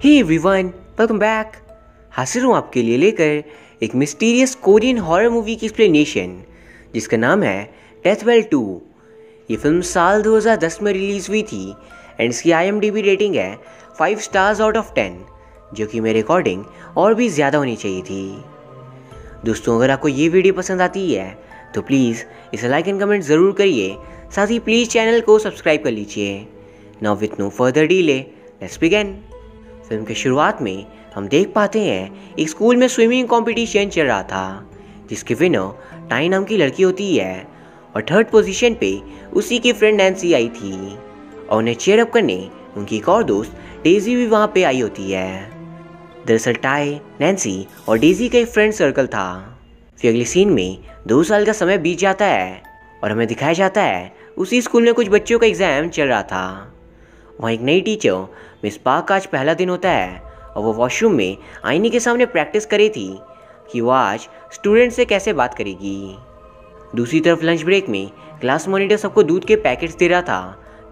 Hey everyone, welcome back. हाजिर हूँ आपके लिए लेकर एक मिस्टीरियस कोरियन हॉरर मूवी की एक्सप्लेनेशन जिसका नाम है डेथ बेल 2। ये फिल्म साल 2010 में रिलीज़ हुई थी एंड इसकी IMDb रेटिंग है 5 स्टार्स आउट ऑफ 10, जो कि मेरे अकॉर्डिंग और भी ज़्यादा होनी चाहिए थी। दोस्तों, अगर आपको ये वीडियो पसंद आती है तो प्लीज़ इसे लाइक एंड कमेंट ज़रूर करिए, साथ ही प्लीज़ चैनल को सब्सक्राइब कर लीजिए। Now with no further delay let's begin. Film की शुरुआत में हम देख पाते हैं एक स्कूल में स्विमिंग कंपटीशन चल रहा था, जिसके विनर टाई नाम की लड़की होती है और थर्ड पोजीशन पे उसी की फ्रेंड नैन्सी आई थी और उन्हें चीयर अप करने उनकी एक और दोस्त डेजी भी वहाँ पे आई होती है। दरअसल टाई, नैन्सी और डेजी का एक फ्रेंड सर्कल था। फिर अगले सीन में 2 साल का समय बीत जाता है और हमें दिखाया जाता है उसी स्कूल में कुछ बच्चों का एग्ज़ाम चल रहा था। वहाँ एक नई टीचर मिस पार्क का आज पहला दिन होता है और वो वॉशरूम में आईने के सामने प्रैक्टिस कर रही थी कि वो आज स्टूडेंट से कैसे बात करेगी। दूसरी तरफ लंच ब्रेक में क्लास मॉनिटर सबको दूध के पैकेट्स दे रहा था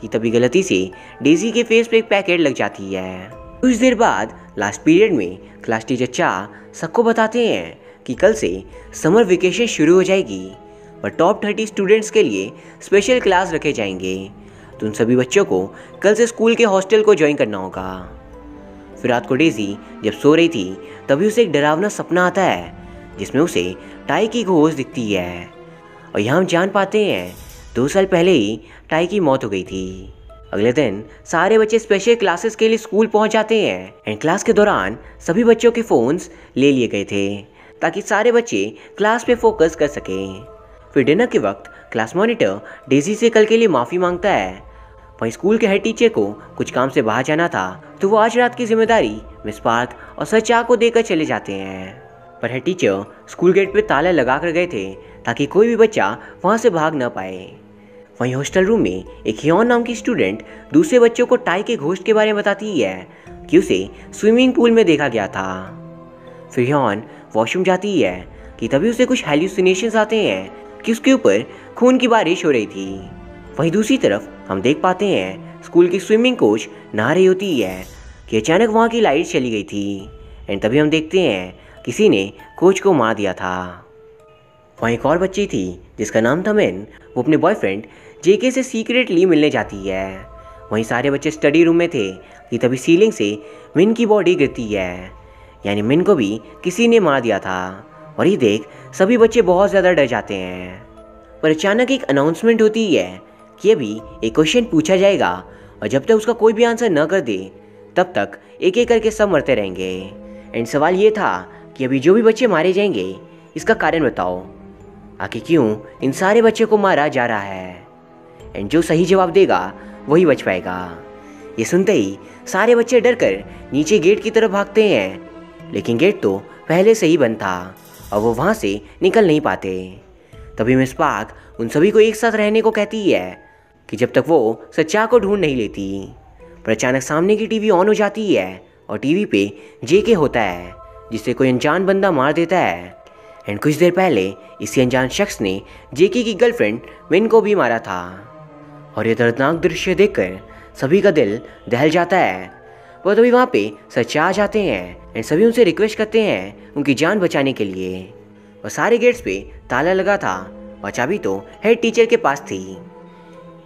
कि तभी गलती से डेजी के फेस पे एक पैकेट लग जाती है। कुछ देर बाद लास्ट पीरियड में क्लास टीचर चा सबको बताते हैं कि कल से समर वेकेशन शुरू हो जाएगी और टॉप 30 स्टूडेंट्स के लिए स्पेशल क्लास रखे जाएंगे, तो उन सभी बच्चों को कल से स्कूल के हॉस्टल को ज्वाइन करना होगा। फिर रात को डेजी जब सो रही थी तभी उसे एक डरावना सपना आता है जिसमें उसे टाई की घोस्ट दिखती है और यहाँ हम जान पाते हैं 2 साल पहले ही टाई की मौत हो गई थी। अगले दिन सारे बच्चे स्पेशल क्लासेस के लिए स्कूल पहुँच जाते हैं एंड क्लास के दौरान सभी बच्चों के फ़ोन्स ले लिए गए थे ताकि सारे बच्चे क्लास पे फोकस कर सकें। फिर डिनर के वक्त क्लास मॉनिटर डेजी से कल के लिए माफ़ी मांगता है। वहीं स्कूल के हेड टीचर को कुछ काम से बाहर जाना था तो वो आज रात की जिम्मेदारी मिस पार्क और सर चा को देकर चले जाते हैं। पर हेड टीचर स्कूल गेट पे ताला लगा कर गए थे ताकि कोई भी बच्चा वहाँ से भाग ना पाए। वहीं हॉस्टल रूम में एक हियोन नाम की स्टूडेंट दूसरे बच्चों को टाई के घोस्ट के बारे में बताती है कि उसे स्विमिंग पूल में देखा गया था। फिर हियोन वॉशरूम जाती है कि तभी उसे कुछ हेल्यूसिनेशंस आते हैं कि उसके ऊपर खून की बारिश हो रही थी। वहीं दूसरी तरफ हम देख पाते हैं स्कूल की स्विमिंग कोच नहा रही होती है कि अचानक वहाँ की लाइट चली गई थी एंड तभी हम देखते हैं किसी ने कोच को मार दिया था। वहीं एक और बच्ची थी जिसका नाम था मिन। वो अपने बॉयफ्रेंड जेके से सीक्रेटली मिलने जाती है। वहीं सारे बच्चे स्टडी रूम में थे कि तभी सीलिंग से मिन की बॉडी गिरती है, यानी मिन को भी किसी ने मार दिया था। और ये देख सभी बच्चे बहुत ज़्यादा डर जाते हैं। पर अचानक एक अनाउंसमेंट होती है कि अभी एक क्वेश्चन पूछा जाएगा और जब तक उसका कोई भी आंसर न कर दे तब तक एक एक करके सब मरते रहेंगे। एंड सवाल ये था कि अभी जो भी बच्चे मारे जाएंगे इसका कारण बताओ, आखिर क्यों इन सारे बच्चों को मारा जा रहा है। एंड जो सही जवाब देगा वही बच पाएगा। ये सुनते ही सारे बच्चे डर कर नीचे गेट की तरफ भागते हैं, लेकिन गेट तो पहले से ही बंद था और वो वहाँ से निकल नहीं पाते। तभी मिस पार्क उन सभी को एक साथ रहने को कहती है कि जब तक वो सच्चा को ढूंढ नहीं लेती। पर अचानक सामने की टीवी ऑन हो जाती है और टीवी पे जेके होता है जिसे कोई अनजान बंदा मार देता है। एंड कुछ देर पहले इसी अनजान शख्स ने जेके की गर्लफ्रेंड मिन को भी मारा था। और ये दर्दनाक दृश्य देखकर सभी का दिल दहल जाता है। वो तभी वहाँ पे सच्चा आ जाते हैं एंड सभी उनसे रिक्वेस्ट करते हैं उनकी जान बचाने के लिए। और सारे गेट्स पे ताला लगा था और चाबी तो हेड टीचर के पास थी।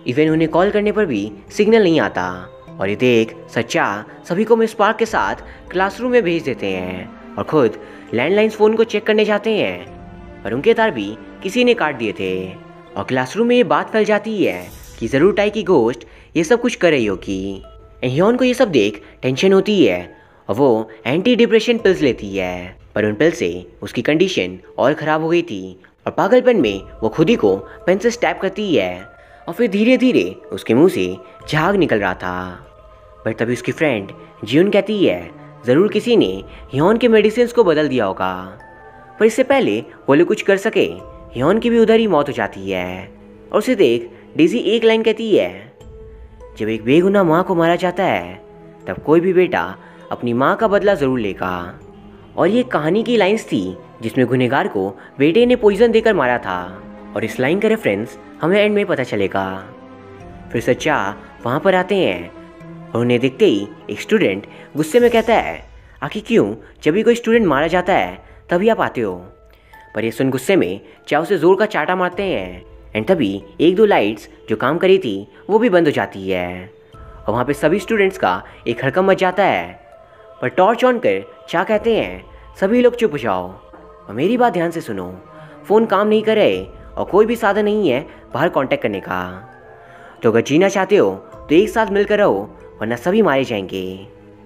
इवन उन्हें कॉल करने पर भी सिग्नल नहीं आता। और ये देख सच्चा सभी को मिस पार्क के साथ क्लासरूम में भेज देते हैं और खुद लैंडलाइंस फ़ोन को चेक करने जाते हैं, पर उनके तार भी किसी ने काट दिए थे। और क्लासरूम में ये बात फैल जाती है कि ज़रूर टाई की घोस्ट ये सब कुछ कर रही होगी। हियोन को ये सब देख टेंशन होती है और वो एंटी डिप्रेशन पिल्स लेती है, पर उन पिल से उसकी कंडीशन और ख़राब हो गई थी और पागलपन में वो खुद ही को पेन से स्टैब करती है और फिर धीरे धीरे उसके मुंह से झाग निकल रहा था। पर तभी उसकी फ्रेंड जियोन कहती है ज़रूर किसी ने हियोन के मेडिसिन को बदल दिया होगा। पर इससे पहले वो लोग कुछ कर सके हियोन की भी उधर ही मौत हो जाती है। और उसे देख डेजी एक लाइन कहती है, जब एक बेगुनाह माँ को मारा जाता है तब कोई भी बेटा अपनी माँ का बदला ज़रूर लेगा। और ये कहानी की लाइन्स थी जिसमें गुनहगार को बेटे ने पॉइजन देकर मारा था और इस लाइन का रेफरेंस हमें एंड में पता चलेगा। फिर सच्चा वहाँ पर आते हैं और उन्हें देखते ही एक स्टूडेंट गुस्से में कहता है, आखिर क्यों जब भी कोई स्टूडेंट मारा जाता है तभी आप आते हो। पर ये सुन गुस्से में चाओ से जोर का चाटा मारते हैं एंड तभी एक दो लाइट्स जो काम करी थी वो भी बंद हो जाती है और वहाँ पे सभी स्टूडेंट्स का एक हड़कंप मच जाता है। पर टॉर्च ऑन कर चा कहते हैं, सभी लोग चुप हो जाओ और मेरी बात ध्यान से सुनो, फ़ोन काम नहीं कर रहे और कोई भी साधन नहीं है बाहर कांटेक्ट करने का। तो अगर जीना चाहते हो तो एक साथ मिलकर रहो वरना सभी मारे जाएंगे।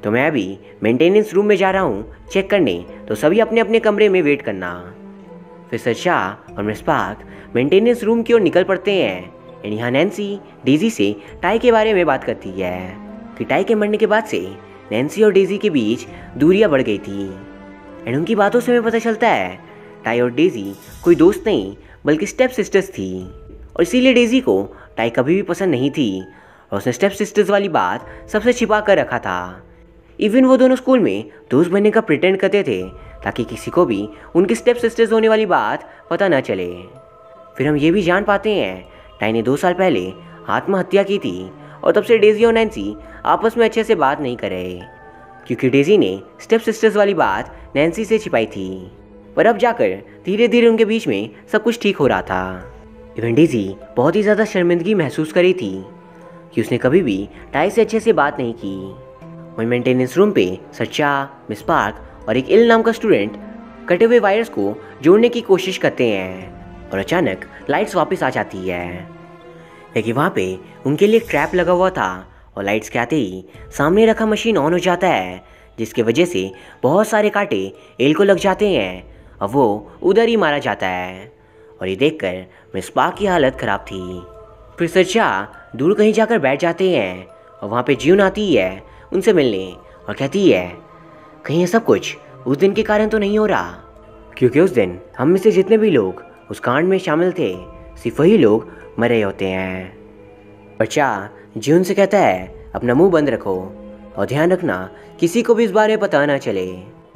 तो मैं अभी मेंटेनेंस रूम में जा रहा हूँ चेक करने, तो सभी अपने अपने कमरे में वेट करना। फिर सर शाह और मिस पार्क मेंटेनेंस रूम की ओर निकल पड़ते हैं एंड यहाँ नैन्सी डेजी से टाई के बारे में बात करती है कि टाई के मरने के बाद से नैन्सी और डेजी के बीच दूरियां बढ़ गई थी एंड उनकी बातों से हमें पता चलता है टाई और डेजी कोई दोस्त नहीं बल्कि स्टेप सिस्टर्स थी और इसीलिए डेजी को टाई कभी भी पसंद नहीं थी और उसने स्टेप सिस्टर्स वाली बात सबसे छिपा कर रखा था। इवन वो दोनों स्कूल में दोस्त बनने का प्रिटेंड करते थे ताकि किसी को भी उनकी स्टेप सिस्टर्स होने वाली बात पता न चले। फिर हम ये भी जान पाते हैं टाई ने 2 साल पहले आत्महत्या की थी और तब से डेजी और नैन्सी आपस में अच्छे से बात नहीं कर रहे क्योंकि डेजी ने स्टेप सिस्टर्स वाली बात नैन्सी से छिपाई थी। पर अब जाकर धीरे धीरे उनके बीच में सब कुछ ठीक हो रहा था। इवन डेजी बहुत ही ज़्यादा शर्मिंदगी महसूस कर रही थी कि उसने कभी भी टाई से अच्छे से बात नहीं की। वहीं मेंटेनेंस रूम पे सच्चा, मिस पार्क और एक इल नाम का स्टूडेंट कटे हुए वायर्स को जोड़ने की कोशिश करते हैं और अचानक लाइट्स वापस आ जाती है। लेकिन वहाँ पे उनके लिए ट्रैप लगा हुआ था और लाइट्स के आते ही सामने रखा मशीन ऑन हो जाता है जिसकी वजह से बहुत सारे कांटे एल को लग जाते हैं और वो उधर ही मारा जाता है। और ये देखकर मिस पार्क की हालत ख़राब थी। फिर सच्चा दूर कहीं जाकर बैठ जाते हैं और वहाँ पे ज्यून आती है उनसे मिलने और कहती है कहीं ये सब कुछ उस दिन के कारण तो नहीं हो रहा, क्योंकि उस दिन हम में से जितने भी लोग उस कांड में शामिल थे सिर्फ वही लोग मर रहे होते हैं। पर चा ज्यून से कहता है अपना मुंह बंद रखो और ध्यान रखना किसी को भी इस बारे में पता ना चले।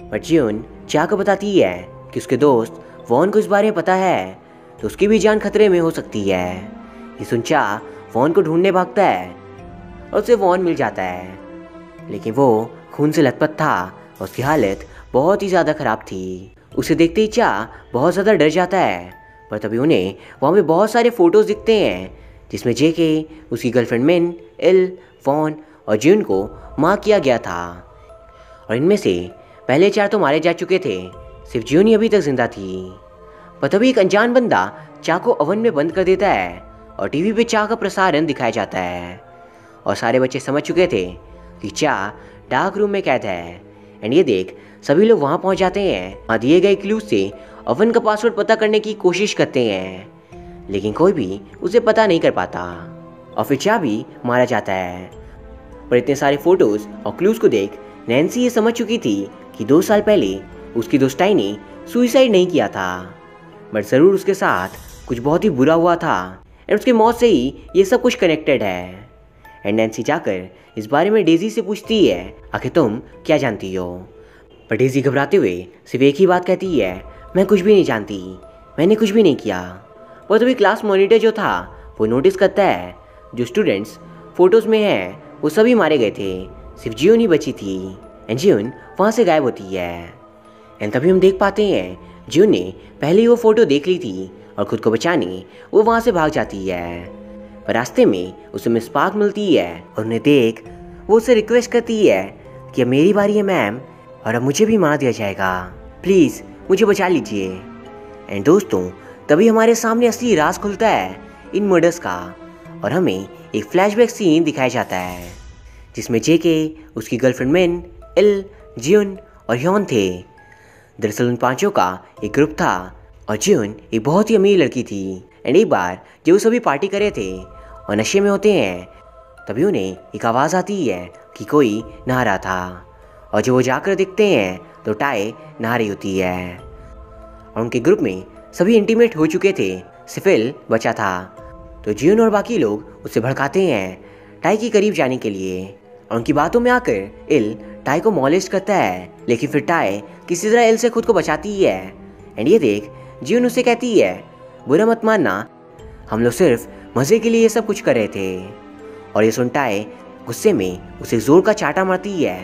पर ज्यून चा को बताती है कि उसके दोस्त वॉन को इस बारे में पता है तो उसकी भी जान खतरे में हो सकती है। ये सुन चा वॉन को ढूंढने भागता है और उसे वॉन मिल जाता है, लेकिन वो खून से लथपथ था और उसकी हालत बहुत ही ज़्यादा ख़राब थी। उसे देखते ही चा बहुत ज़्यादा डर जाता है। पर तभी उन्हें वहाँ पे बहुत सारे फ़ोटोज़ दिखते हैं जिसमें जेके, उसकी गर्लफ्रेंड मिन, इल, वॉन और ज्यून को मार किया गया था और इनमें से पहले 4 तो मारे जा चुके थे, सिर्फ ज्यून ही अभी तक जिंदा थी। पर तभी एक अनजान बंदा चा को ओवन में बंद कर देता है और टीवी पे चा का प्रसारण दिखाया जाता है और सारे बच्चे समझ चुके थे कि चा डार्क रूम में कैद है। एंड ये देख सभी लोग वहाँ पहुँच जाते हैं और दिए गए क्लूज से ओवन का पासवर्ड पता करने की कोशिश करते हैं, लेकिन कोई भी उसे पता नहीं कर पाता और फिर चा भी मारा जाता है। पर इतने सारे फोटोज़ और क्लूज को देख नैन्सी ये समझ चुकी थी कि 2 साल पहले उसकी दोस्त टाई ने सुसाइड नहीं किया था, बट ज़रूर उसके साथ कुछ बहुत ही बुरा हुआ था एंड उसकी मौत से ही ये सब कुछ कनेक्टेड है। एंड नैन्सी जाकर इस बारे में डेजी से पूछती है आखिर तुम क्या जानती हो। पर डेजी घबराते हुए सिर्फ एक ही बात कहती है, मैं कुछ भी नहीं जानती, मैंने कुछ भी नहीं किया। पर तभी क्लास मॉनिटर जो था वो नोटिस करता है जो स्टूडेंट्स फोटोज़ में हैं वो सभी मारे गए थे, सिर्फ ज्यून ही बची थी एंड ज्यून वहाँ से गायब होती है। एंड तभी हम देख पाते हैं ज्यून ने पहले ही वो फ़ोटो देख ली थी और खुद को बचाने वो वहाँ से भाग जाती है। पर रास्ते में उसे मिस पार्क मिलती है और उन्हें देख वो उससे रिक्वेस्ट करती है कि अब मेरी बारी है मैम और अब मुझे भी मार दिया जाएगा, प्लीज़ मुझे बचा लीजिए। एंड दोस्तों तभी हमारे सामने असली राज खुलता है इन मर्डर्स का और हमें एक फ्लैशबैक सीन दिखाया जाता है जिसमें जेके, उसकी गर्लफ्रेंड मिन, इल, ज्यून और ह्योन थे। दरअसल उन 5 का एक ग्रुप था और ज्यून एक बहुत ही अमीर लड़की थी। एंड एक बार जब वो सभी पार्टी कर रहे थे और नशे में होते हैं तभी उन्हें एक आवाज़ आती है कि कोई नहा रहा था और जब वो जाकर देखते हैं तो टाई नहा रही होती है और उनके ग्रुप में सभी इंटीमेट हो चुके थे, सिर्फ इल बचा था। तो ज्यून और बाकी लोग उससे भड़काते हैं टाई के करीब जाने के लिए और उनकी बातों में आकर इल टाई को मॉलेस्ट करता है, लेकिन फिर टाई किसी तरह इल से खुद को बचाती है। एंड ये देख ज्यून उसे कहती है बुरा मत मानना, हम लोग सिर्फ मज़े के लिए ये सब कुछ कर रहे थे। और ये सुन टाई गुस्से में उसे जोर का चाटा मारती है।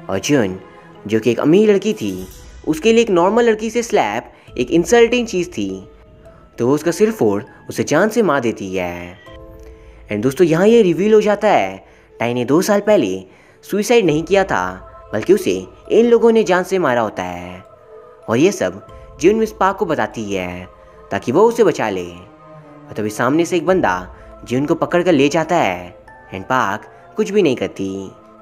और जून, जो कि एक अमीर लड़की थी, उसके लिए एक नॉर्मल लड़की से स्लैप एक इंसल्टिंग चीज़ थी, तो वो उसका सिर फोड़ उसे जान से मार देती है। एंड दोस्तों, यहाँ ये रिवील हो जाता है टाई ने 2 साल पहले सुसाइड नहीं किया था, बल्कि उसे इन लोगों ने जान से मारा होता है। और ये सब जून मिस पार्क को बताती है ताकि वो उसे बचा ले। और तभी सामने से एक बंदा जून को पकड़ कर ले जाता है एंड पार्क कुछ भी नहीं करती।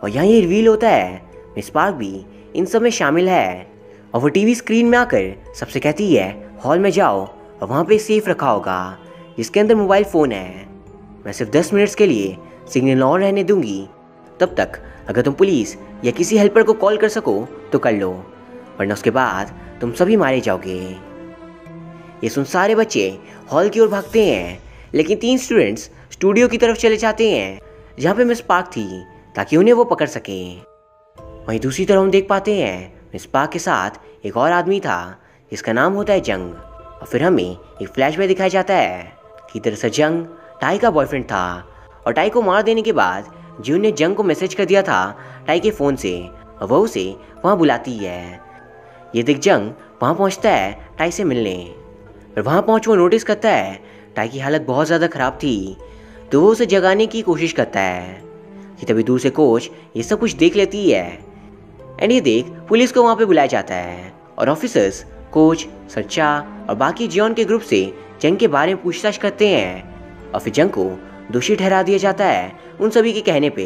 और यहाँ ये रिवील होता है मिस पार्क भी इन सब में शामिल है। और वो टीवी स्क्रीन में आकर सबसे कहती है हॉल में जाओ और वहाँ पे सेफ रखा होगा जिसके अंदर मोबाइल फ़ोन है। मैं सिर्फ 10 मिनट्स के लिए सिग्नल ऑन रहने दूंगी, तब तक अगर तुम पुलिस या किसी हेल्पर को कॉल कर सको तो कर लो, वरना उसके बाद तुम सभी मारे जाओगे। ये सुन सारे बच्चे हॉल की ओर भागते हैं, लेकिन 3 स्टूडेंट्स स्टूडियो की तरफ चले जाते हैं जहाँ पे मिस पार्क थी, ताकि उन्हें वो पकड़ सकें। वहीं दूसरी तरफ हम देख पाते हैं मिस पार्क के साथ एक और आदमी था जिसका नाम होता है जंग। और फिर हमें एक फ्लैशबैक दिखाया जाता है कि दरअसल जंग टाई का बॉयफ्रेंड था, और टाई को मार देने के बाद जून ने जंग को मैसेज कर दिया था टाई के फ़ोन से, और वह उसे वहाँ बुलाती है। ये देख जंग वहाँ पहुँचता है टाई से मिलने, और वहाँ पहुँच वो नोटिस करता है टाई की हालत बहुत ज़्यादा ख़राब थी, तो वो उसे जगाने की कोशिश करता है कि तभी दूर से कोच ये सब कुछ देख लेती है। एंड ये देख पुलिस को वहाँ पे बुलाया जाता है, और ऑफिसर्स कोच, सच्चा और बाकी जियोन के ग्रुप से जंग के बारे में पूछताछ करते हैं, और फिर जंग को दोषी ठहरा दिया जाता है उन सभी के कहने पे।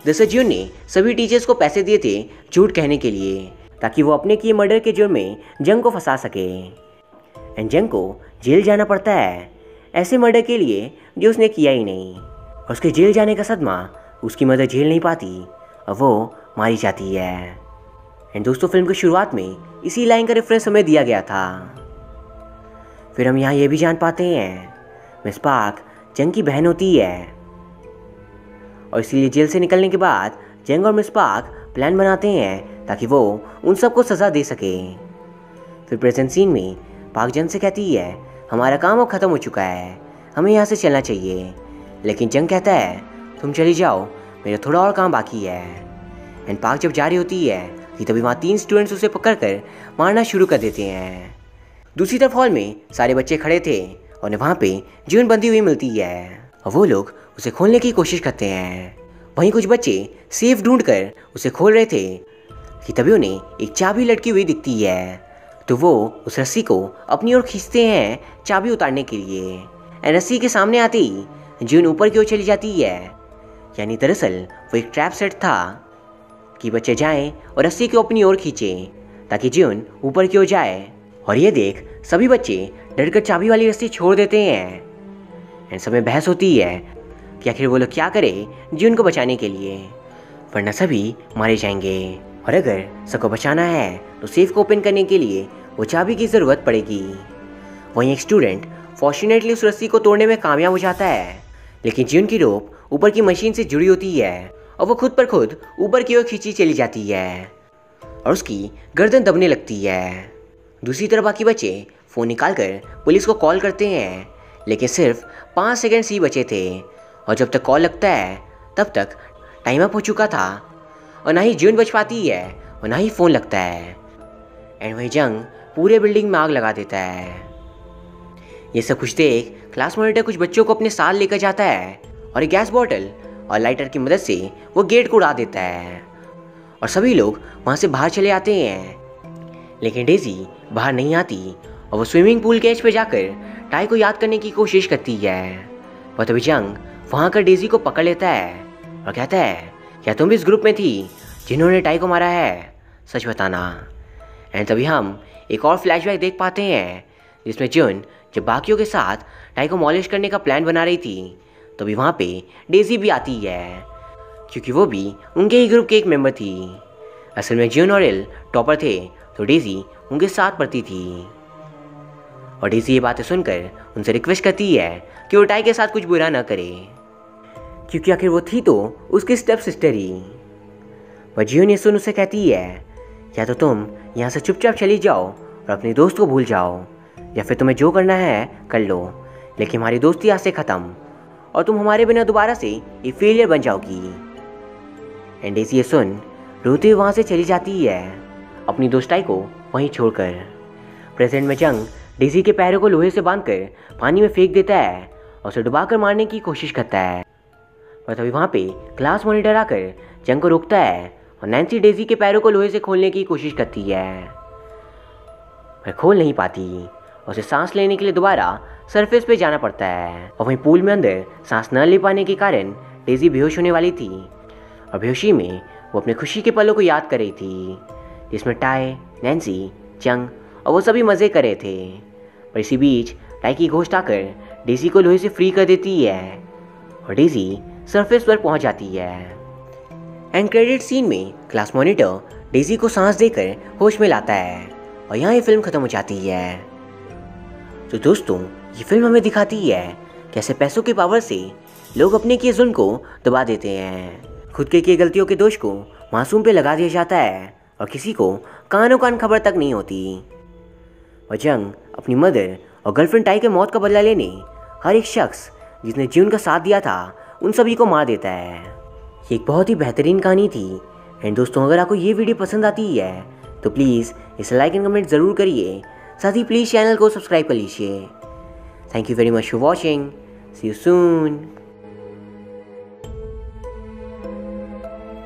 दरअसल जियोन ने सभी टीचर्स को पैसे दिए थे झूठ कहने के लिए, ताकि वो अपने किए मर्डर के जुर्म में जंग को फंसा सके। एंड जंग को जेल जाना पड़ता है ऐसे मर्डर के लिए जो उसने किया ही नहीं, और उसके जेल जाने का सदमा उसकी मदर झेल नहीं पाती और वो मारी जाती है। एंड दोस्तों, फिल्म की शुरुआत में इसी लाइन का रेफरेंस हमें दिया गया था। फिर हम यहाँ ये भी जान पाते हैं मिस पार्क जंग की बहन होती है, और इसीलिए जेल से निकलने के बाद जंग और मिस पार्क प्लान बनाते हैं ताकि वो उन सबको सज़ा दे सके। फिर प्रेजेंट सीन में पार्क जंग से कहती है हमारा काम अब ख़त्म हो चुका है, हमें यहाँ से चलना चाहिए। लेकिन जंग कहता है तुम चली जाओ, मेरा थोड़ा और काम बाकी है। एंड पार्क जब जा रही होती है कि तभी वहाँ 3 स्टूडेंट्स उसे पकड़कर मारना शुरू कर देते हैं। दूसरी तरफ हॉल में सारे बच्चे खड़े थे और उन्हें वहाँ पे जून बंधी हुई मिलती है, और वो लोग उसे खोलने की कोशिश करते हैं। वहीं कुछ बच्चे सेफ ढूंढकर उसे खोल रहे थे कि तभी उन्हें एक चाबी लटकी हुई दिखती है, तो वो उस रस्सी को अपनी ओर खींचते हैं चाबी उतारने के लिए। एंड रस्सी के सामने आते ही जून ऊपर की ओर चली जाती है, यानी दरअसल वो एक ट्रैप सेट था कि बच्चे जाएं और रस्सी को अपनी ओर खींचें ताकि जून ऊपर की ओर जाए। और ये देख सभी बच्चे डरकर चाबी वाली रस्सी छोड़ देते हैं। एंड समय बहस होती है कि आखिर वो लोग क्या करें जून को बचाने के लिए, वरना सभी मारे जाएंगे। और अगर सबको बचाना है तो सेफ को ओपन करने के लिए वो चाबी की ज़रूरत पड़ेगी। वहीं एक स्टूडेंट फॉर्चुनेटली उस रस्सी को तोड़ने में कामयाब हो जाता है, लेकिन जून की रोप ऊपर की मशीन से जुड़ी होती है और वो खुद पर खुद ऊपर की ओर खींची चली जाती है और उसकी गर्दन दबने लगती है। दूसरी तरफ बाकी बच्चे फ़ोन निकालकर पुलिस को कॉल करते हैं, लेकिन सिर्फ 5 सेकंड ही बचे थे, और जब तक कॉल लगता है तब तक टाइम अप हो चुका था, और ना ही जून बच पाती है और ना ही फ़ोन लगता है। एंड वही जंग पूरे बिल्डिंग में आग लगा देता है। ये सब कुछ देख क्लास मॉनिटर कुछ बच्चों को अपने साथ लेकर जाता है और एक गैस बॉटल और लाइटर की मदद से वो गेट को उड़ा देता है, और सभी लोग वहाँ से बाहर चले आते हैं। लेकिन डेजी बाहर नहीं आती और वो स्विमिंग पूल के एज पे जाकर टाई को याद करने की कोशिश करती है, पर तभी जंग वहाँ कर डेजी को पकड़ लेता है और कहता है क्या तुम भी इस ग्रुप में थी जिन्होंने टाई को मारा है, सच बताना। एंड तभी हम एक और फ्लैशबैक देख पाते हैं जिसमें जून जब बाकियों के साथ टाई को मॉलिश करने का प्लान बना रही थी, तभी वहाँ पे डेजी भी आती है क्योंकि वो भी उनके ही ग्रुप के एक मेंबर थी। असल में जून और एल टॉपर थे, तो डेजी उनके साथ पढ़ती थी, और डेजी ये बातें सुनकर उनसे रिक्वेस्ट करती है कि वो टाई के साथ कुछ बुरा ना करे, क्योंकि आखिर वो थी तो उसकी स्टेप सिस्टर ही। पर जून ये सुन उसे कहती है या तो तुम यहाँ से चुपचाप चली जाओ और अपने दोस्त को भूल जाओ, या फिर तुम्हें जो करना है कर लो, लेकिन हमारी दोस्ती आज से ख़त्म और तुम हमारे बिना दोबारा से एक फेलियर बन जाओगी। एंड डेज़ी ये सुन रोते हुए वहाँ से चली जाती है, अपनी दोस्ताई को वहीं छोड़कर। प्रेजेंट में चंग डेज़ी के पैरों को लोहे से बांधकर पानी में फेंक देता है और उसे डुबाकर मारने की कोशिश करता है। और तभी वहाँ पे क्लास मॉनिटर आकर चंग को रोकता है और नैन्सी डेज़ी के पैरों को लोहे से खोलने की कोशिश करती है, पर खोल नहीं पाती और उसे सांस लेने के लिए दोबारा सरफेस पे जाना पड़ता है। और वहीं पूल में अंदर सांस न ले पाने के कारण डेज़ी बेहोश होने वाली थी और बेहोशी में वो अपने खुशी के पलों को याद कर रही थी, जिसमें टाई, नैन्सी, चंग और वो सभी मज़े कर रहे थे। पर इसी बीच टाई की घोस्ट आकर डेज़ी को लोहे से फ्री कर देती है और डेज़ी सरफेस पर पहुंच जाती है। एंड क्रेडिट सीन में क्लास मॉनिटर डेज़ी को सांस देकर होश में लाता है और यहाँ ये फिल्म ख़त्म हो जाती है। तो दोस्तों, ये फिल्म हमें दिखाती है कैसे पैसों के पावर से लोग अपने किए जुल्म को दबा देते हैं। खुद के किए गलतियों के दोष को मासूम पे लगा दिया जाता है और किसी को कानो कान खबर तक नहीं होती। और जंग अपनी मदर और गर्लफ्रेंड टाई के मौत का बदला लेने हर एक शख्स जिसने जीवन का साथ दिया था उन सभी को मार देता है। ये एक बहुत ही बेहतरीन कहानी थी। एंड दोस्तों, अगर आपको ये वीडियो पसंद आती है तो प्लीज़ इसे लाइक एंड कमेंट ज़रूर करिए, साथ ही प्लीज़ चैनल को सब्सक्राइब कर लीजिए। Thank you very much for watching. See you soon.